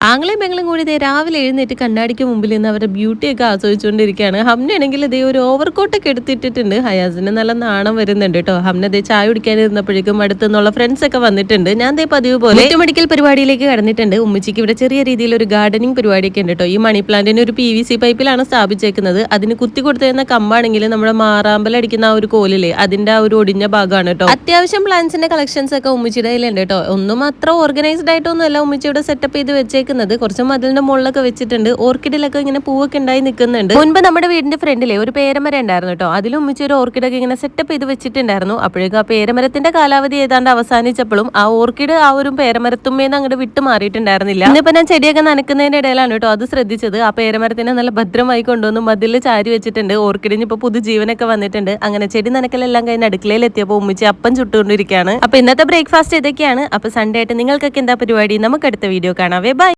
ആംഗലേയും പെങ്ങളും കൂടി ഇതേ രാവിലെ എഴുന്നേറ്റ് കണ്ണാടിക്ക് മുമ്പിൽ നിന്ന് അവരുടെ ബ്യൂട്ടിയൊക്കെ ആസ്വദിച്ചുകൊണ്ടിരിക്കുകയാണ്. ഹംനയാണെങ്കിൽ ഇതേ ഒരു ഓവർകോട്ടൊക്കെ എടുത്തിട്ടിട്ടുണ്ട്. ഹയാസിന് നല്ല നാണം വരുന്നുണ്ട് കേട്ടോ. ഹംന ദേ ചായ കുടിക്കാനിരുന്നപ്പോഴേക്കും അടുത്തുനിന്നുള്ള ഫ്രണ്ട്സ് ഒക്കെ വന്നിട്ടുണ്ട്. ഞാൻ ദേ പതിവ് പോലെ മെഡിക്കൽ പരിപാടിയിലേക്ക് കടന്നിട്ടുണ്ട്. ഉമ്മച്ചിക്ക് ഇവിടെ ചെറിയ രീതിയിൽ ഒരു ഗാർഡനിങ് പരിപാടിയൊക്കെ ഉണ്ട് കേട്ടോ. ഈ മണി പ്ലാന്റിന് ഒരു PVC പൈപ്പിലാണ് സ്ഥാപിച്ചേക്കുന്നത്. അതിന് കുത്തി കൊടുത്തിരുന്ന കമ്പാണെങ്കിൽ നമ്മുടെ മാറാമ്പലടിക്കുന്ന ആ ഒരു കോലില്ലേ, അതിന്റെ ആ ഒരു ഒടിഞ്ഞ ഭാഗമാണ് കേട്ടോ. അത്യാവശ്യം പ്ലാന്റ്സിന്റെ കളക്ഷൻസ് ഒക്കെ ഉമ്മച്ചിയുടെ കയ്യിലുണ്ട് കേട്ടോ. ഒന്നും അത്ര ഓർഗനൈസ്ഡ് ആയിട്ടൊന്നും അല്ല ഉമ്മച്ചിയുടെ സെറ്റപ്പ് ചെയ്ത് വെച്ചേക്കുന്നത്. കുറച്ച് മതിലിന്റെ മുകളിലൊക്കെ വെച്ചിട്ടുണ്ട്. ഓർക്കിഡിലൊക്കെ ഇങ്ങനെ പൂവൊക്കെ ഉണ്ടായി നിൽക്കുന്നുണ്ട്. മുൻപ് നമ്മുടെ വീടിന്റെ ഫ്രണ്ടിലെ ഒരു പേരമരം ഉണ്ടായിരുന്നു കേട്ടോ. അതിലും ഉമ്മിച്ച് ഒരു ഓർക്കിഡൊക്കെ ഇങ്ങനെ സെറ്റപ്പ് ചെയ്ത് വെച്ചിട്ടുണ്ടായിരുന്നു. അപ്പോഴേക്കും ആ പേരമരത്തിന്റെ കാലാവധി ഏതാണ്ട് അവസാനിച്ചപ്പോഴും ആ ഓർക്കിഡ് ആ ഒരു പേരമരത്തുമ്മേന്ന് അങ്ങോട്ട് വിട്ടു മാറിയിട്ടുണ്ടായിരുന്നില്ല. ഇന്നിപ്പോ ഞാൻ ചെടിയൊക്കെ നനക്കുന്നതിന്റെ ഇടയിലാണ് കേട്ടോ അത് ശ്രദ്ധിച്ചത്. ആ പേരമരത്തിനെ നല്ല ഭദ്രമായി കൊണ്ടുവന്ന് മതിലിൽ ചാരി വെച്ചിട്ടുണ്ട്. ഓർക്കിഡിന് ഇപ്പൊ പുതുജീവനൊക്കെ വന്നിട്ടുണ്ട്. അങ്ങനെ ചെടി നനക്കലെല്ലാം കഴിഞ്ഞ് അടുക്കളയിൽ എത്തിയപ്പോൾ ഉമ്മിച്ച് അപ്പം ചുട്ടുകൊണ്ടിരിക്കുകയാണ്. അപ്പൊ ഇന്നത്തെ ബ്രേക്ക്ഫാസ്റ്റ് ഇതൊക്കെയാണ്. അപ്പൊ സൺഡേ ആയിട്ട് നിങ്ങൾക്കൊക്കെ എന്താ പരിപാടി? നമുക്ക് അടുത്ത വീഡിയോ കാണാവേ. ബൈ.